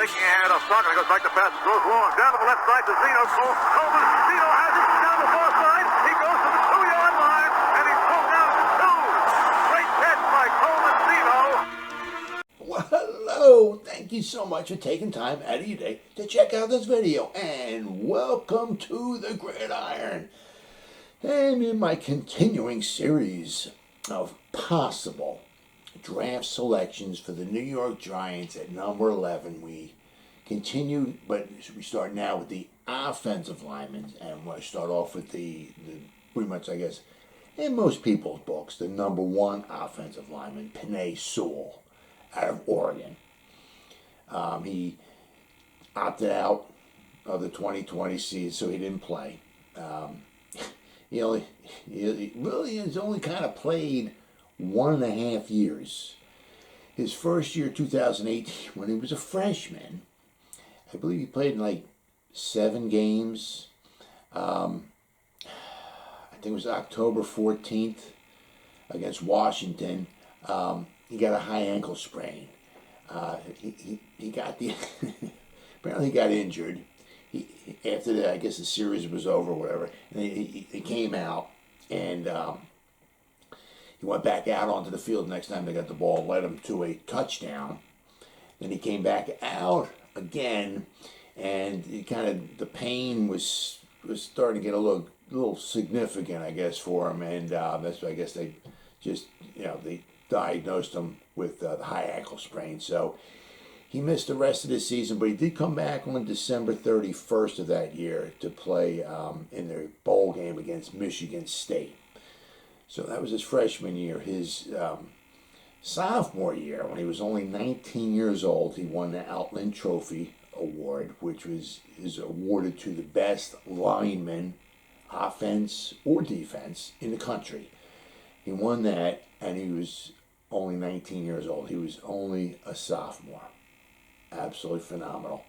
Thinking ahead of Stockton, goes back to pass, throws long, down to the left side to Zeno. Coleman, Zeno has it down the far side. He goes to the 2-yard line, and he's pulled down to 2. Great catch by Coleman, Zeno. Well, hello, thank you so much for taking time out of your day to check out this video, and welcome to the Gridiron. And in my continuing series of possible draft selections for the New York Giants at number 11, we continue, but we start now with the offensive linemen, and we'll start off with the pretty much, I guess, in most people's books, the number one offensive lineman, Penei Sewell, out of Oregon. He opted out of the 2020 season, so he didn't play. He really has only kind of played 1.5 years. His first year, 2018, when he was a freshman, I believe he played in like 7 games. I think it was October 14th against Washington. He got a high ankle sprain. He got the apparently he got injured. After that, I guess the series was over, or whatever. And he came out, and he went back out onto the field next time they got the ball, led him to a touchdown. Then he came back out again, and the pain was starting to get a little significant, I guess, for him, and that's why I guess they just they diagnosed him with the high ankle sprain. So he missed the rest of the season, but he did come back on December 31st of that year to play in their bowl game against Michigan State. So that was his freshman year. His sophomore year, when he was only 19 years old, he won the Outland Trophy Award, which is awarded to the best lineman, offense or defense, in the country. He won that, and he was only 19 years old. He was only a sophomore. Absolutely phenomenal.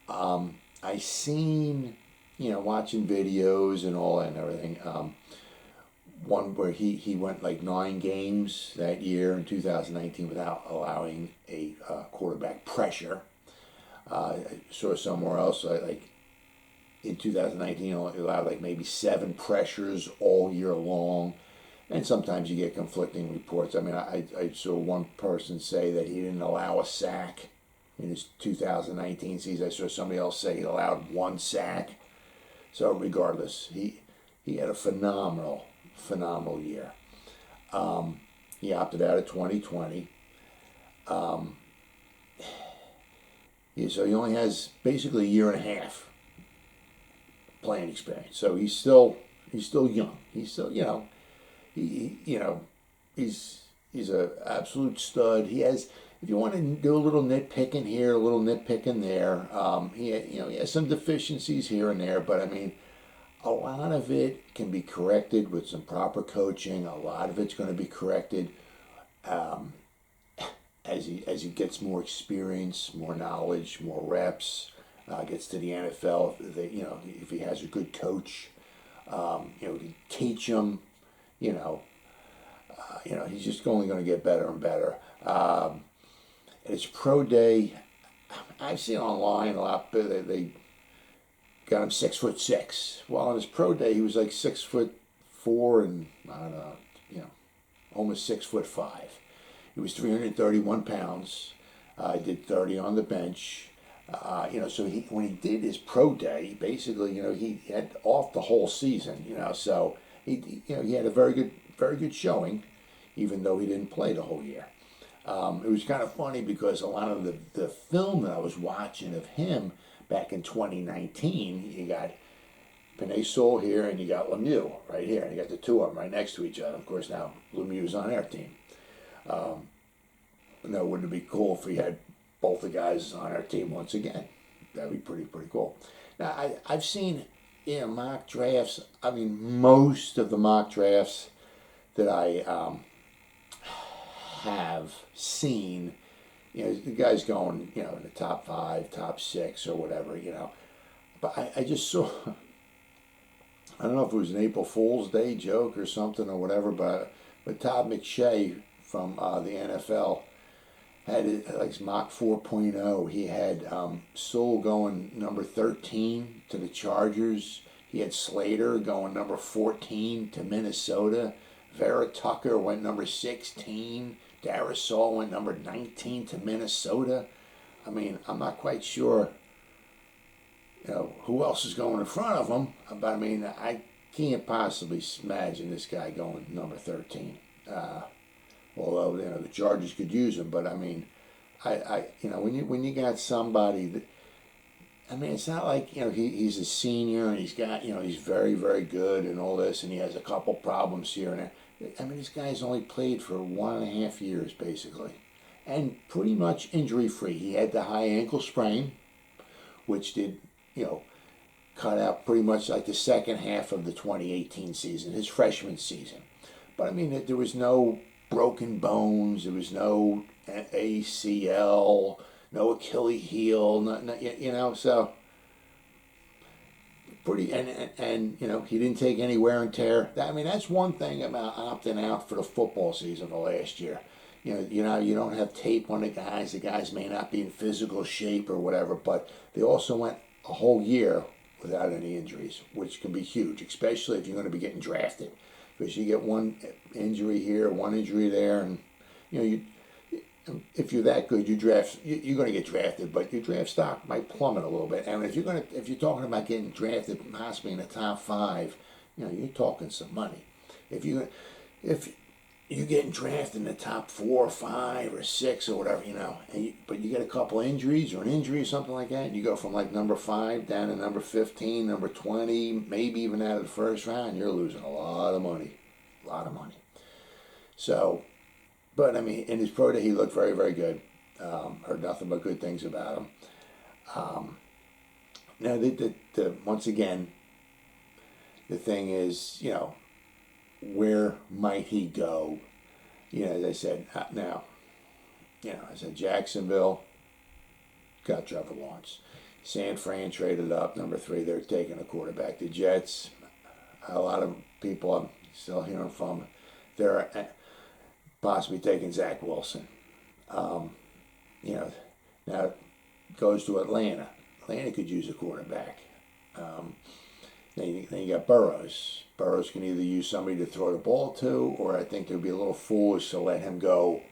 I seen, watching videos and all that and everything, one where he went like 9 games that year in 2019 without allowing a quarterback pressure. I saw somewhere else, like in 2019, he allowed like maybe 7 pressures all year long. And sometimes you get conflicting reports. I mean, I saw one person say that he didn't allow a sack in his 2019 season. I saw somebody else say he allowed 1 sack. So regardless, he had a phenomenal year. He opted out of 2020. So he only has basically 1.5 years playing experience. So he's still young. He's still, he's an absolute stud. He has, if you want to do a little nitpicking here, a little nitpicking there, he has some deficiencies here and there, but I mean, a lot of it can be corrected with some proper coaching. A lot of it's going to be corrected as he gets more experience, more knowledge, more reps, gets to the NFL. If he has a good coach, to teach him. He's just only going to get better and better. At his pro day, I've seen online a lot, they got him 6'6". Well, on his pro day, he was like 6'4", and I don't know, almost 6'5". He was 331 pounds. Did 30 on the bench. So when he did his pro day, basically, he had off the whole season. So he had a very good showing, even though he didn't play the whole year. It was kind of funny because a lot of the film that I was watching of him back in 2019, you got Penei Sewell here and you got Lemieux right here, and you got the two of them right next to each other. Of course, now Lemieux's on our team. Wouldn't it be cool if we had both the guys on our team once again? That'd be pretty cool. Now, I've seen mock drafts. I mean, most of the mock drafts that I have seen, the guys going, in the top 5, top 6, or whatever, But I just saw, I don't know if it was an April Fool's Day joke or something or whatever, but Todd McShay from the NFL had like Mach 4.0. He had Sewell going number 13 to the Chargers. He had Slater going number 14 to Minnesota. Vera Tucker went number 16. Darrisaw went number 19 to Minnesota. I mean, I'm not quite sure, who else is going in front of him. But I mean, I can't possibly imagine this guy going number 13. Although the Chargers could use him, but I mean, when you got somebody that, I mean, it's not like he's a senior and he's got he's very, very good and all this, and he has a couple problems here and there. I mean, this guy's only played for 1.5 years basically, and pretty much injury free. He had the high ankle sprain, which did cut out pretty much like the second half of the 2018 season, his freshman season. But I mean, there was no broken bones, there was no ACL, no Achilles heel, so pretty, and he didn't take any wear and tear. I mean, that's one thing about opting out for the football season of last year. You don't have tape on the guys. The guys may not be in physical shape or whatever, but they also went a whole year without any injuries, which can be huge, especially if you're going to be getting drafted. Because you get one injury here, one injury there, and if you're that good, you're going to get drafted, but your draft stock might plummet a little bit. And if you're talking about getting drafted possibly in the top 5, you're talking some money. If you're getting drafted in the top 4 or 5 or 6 or whatever, but you get a couple injuries or an injury or something like that, and you go from like number 5 down to number 15, number 20, maybe even out of the first round, you're losing a lot of money. So, but I mean, in his pro day, he looked very, very good. Heard nothing but good things about him. Now, once again, the thing is, where might he go? As I said, now, I said Jacksonville got Trevor Lawrence. San Fran traded up, number 3, they're taking a quarterback. The Jets, a lot of people I'm still hearing from, they're possibly taking Zach Wilson. Now it goes to Atlanta. Atlanta could use a quarterback. Then you got Burrows. Burrows can either use somebody to throw the ball to, or I think it would be a little foolish to let him go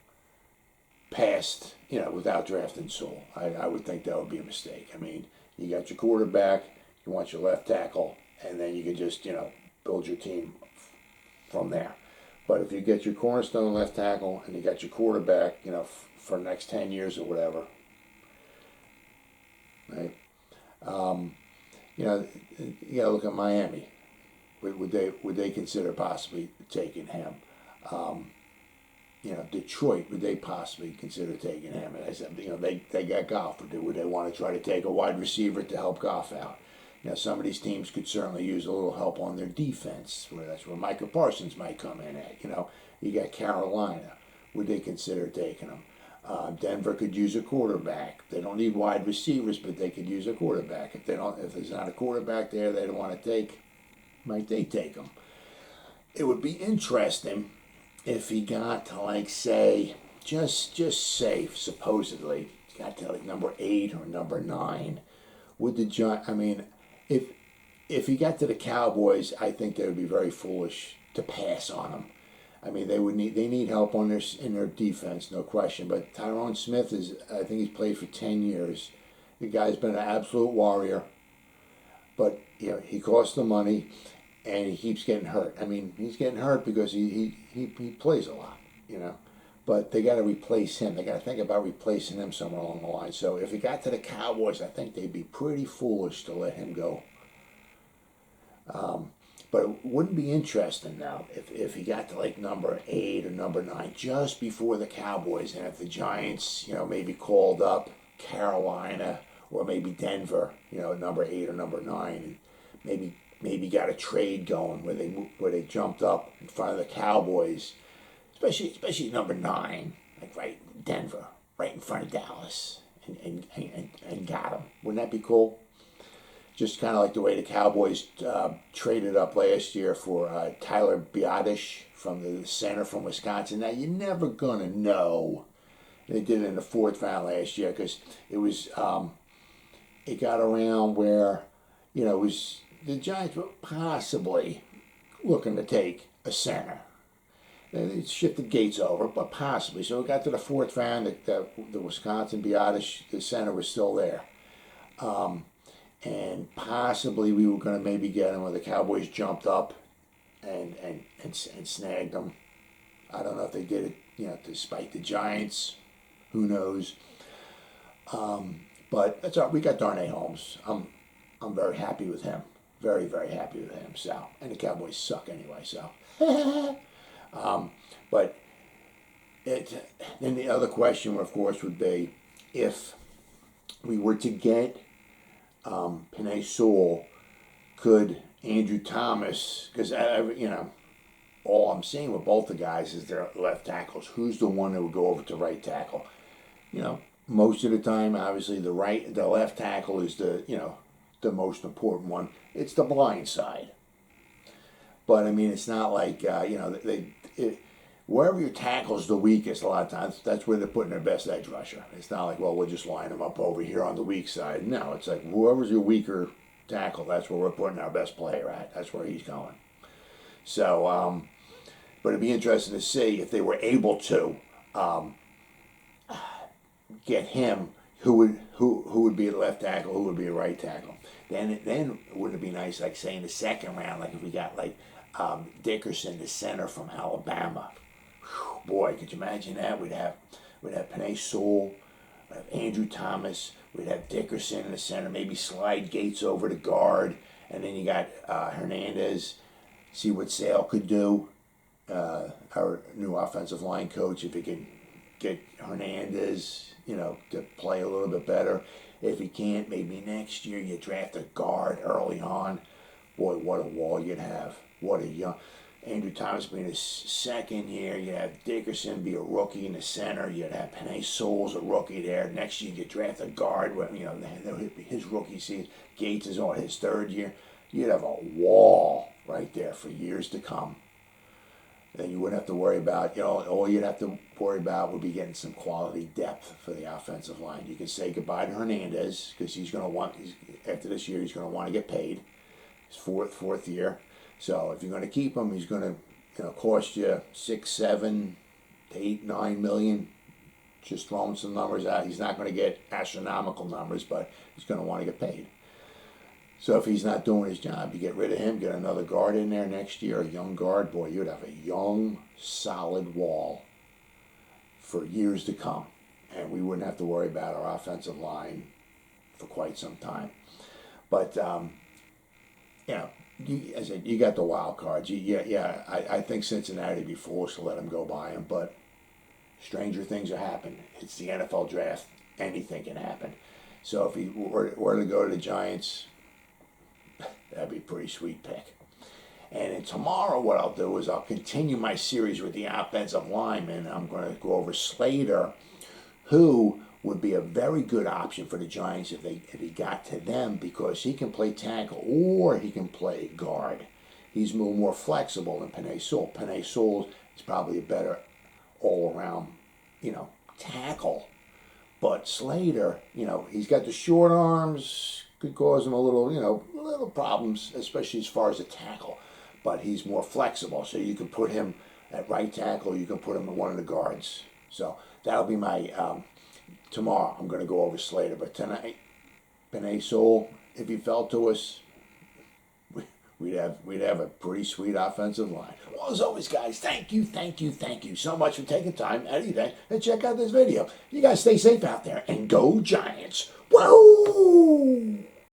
past, without drafting Sewell. I would think that would be a mistake. I mean, you got your quarterback, you want your left tackle, and then you can just, build your team from there. But if you get your cornerstone left tackle and you got your quarterback, for the next 10 years or whatever, right? You got to look at Miami. Would they consider possibly taking him? Detroit, would they possibly consider taking him? And I said, they got Goff. Would they want to try to take a wide receiver to help Goff out? Some of these teams could certainly use a little help on their defense. That's where Micah Parsons might come in at. You got Carolina. Would they consider taking him? Denver could use a quarterback. They don't need wide receivers, but they could use a quarterback. If there's not a quarterback there they don't want to take, might they take him? It would be interesting if he got to, like, say, just say, supposedly, got to like number 8 or number 9. Would the Giants? I mean, if he got to the Cowboys, I think they would be very foolish to pass on him. I mean, they need help in their defense, no question. But Tyron Smith I think he's played for 10 years. The guy's been an absolute warrior. But he costs the money, and he keeps getting hurt. I mean, he's getting hurt because he plays a lot, But they got to replace him. They got to think about replacing him somewhere along the line. So if he got to the Cowboys, I think they'd be pretty foolish to let him go. But it wouldn't be interesting now if he got to like number 8 or number 9 just before the Cowboys, and if the Giants, maybe called up Carolina or maybe Denver, number 8 or number 9, and maybe got a trade going where they jumped up in front of the Cowboys, especially number 9, like right Denver, right in front of Dallas, and got him. Wouldn't that be cool? Just kind of like the way the Cowboys traded up last year for Tyler Biadasz from the center from Wisconsin. Now, you're never going to know They did it in the 4th round last year because it was it got around where, you know, it was the Giants were possibly looking to take a center. They shifted Gates over, but possibly. So we got to the 4th round. The Wisconsin Biotish, the center was still there. And possibly we were going to maybe get him, or the Cowboys jumped up and snagged him. I don't know if they did it, you know, to spite the Giants. Who knows? But that's all right. We got Darnay Holmes. I'm very happy with him. Very, very happy with him. So, and the Cowboys suck anyway. So, but then the other question, of course, would be if we were to get Penei Sewell, could Andrew Thomas? Because you know, all I'm seeing with both the guys is their left tackles. Who's the one that would go over to right tackle? You know, most of the time, obviously, the left tackle is the most important one. It's the blind side. But I mean, it's not like you know, wherever your tackle's the weakest, a lot of times that's where they're putting their best edge rusher. It's not like, well, we'll just line them up over here on the weak side. No, it's like whoever's your weaker tackle, that's where we're putting our best player at. That's where he's going. So, but it'd be interesting to see if they were able to get him. Who would be a left tackle? Who would be a right tackle? Then wouldn't it be nice, like say in the 2nd round, like if we got like Dickerson, the center from Alabama. Whew, boy, could you imagine that? We'd have Penei Sewell, we'd have Andrew Thomas, we'd have Dickerson in the center, maybe slide Gates over to guard, and then you got Hernandez. See what Sale could do. Our new offensive line coach, if he can get Hernandez, you know, to play a little bit better. If he can't, maybe next year you draft a guard early on. Boy, what a wall you'd have. What a young Andrew Thomas being his 2nd year. You'd have Dickerson be a rookie in the center. You'd have Penei Sewell as a rookie there. Next year you draft a guard. You know, his rookie season. Gates is on his 3rd year. You'd have a wall right there for years to come. Then you wouldn't have to worry about, you know, all you'd have to worry about would be getting some quality depth for the offensive line. You can say goodbye to Hernandez because he's going to want, after this year, he's going to want to get paid. His fourth year. So if you're going to keep him, he's going to, you know, cost you $6, $7, $8, $9 million. Just throwing some numbers out. He's not going to get astronomical numbers, but he's going to want to get paid. So if he's not doing his job, you get rid of him, get another guard in there next year, a young guard. Boy, you'd have a young, solid wall for years to come. And we wouldn't have to worry about our offensive line for quite some time. But, you know, as I said, you got the wild cards. I think Cincinnati would be forced to let him go by him, but stranger things are happening. It's the NFL draft. Anything can happen. So if he were to go to the Giants, that'd be a pretty sweet pick. And then tomorrow what I'll do is I'll continue my series with the offensive linemen. I'm going to go over Slater, who would be a very good option for the Giants if he got to them, because he can play tackle or he can play guard. He's more flexible than Penei Sewell. Penei Sewell is probably a better all-around, you know, tackle. But Slater, you know, he's got the short arms, could cause him a little, you know, little problems, especially as far as a tackle. But he's more flexible, so you can put him at right tackle, you can put him in one of the guards. So that'll be my, tomorrow I'm going to go over Slater. But tonight, Penei Sewell, if he fell to us, we'd have a pretty sweet offensive line. Well, as always, guys, thank you so much for taking time out of your day to check out this video. You guys stay safe out there and go Giants. Whoa!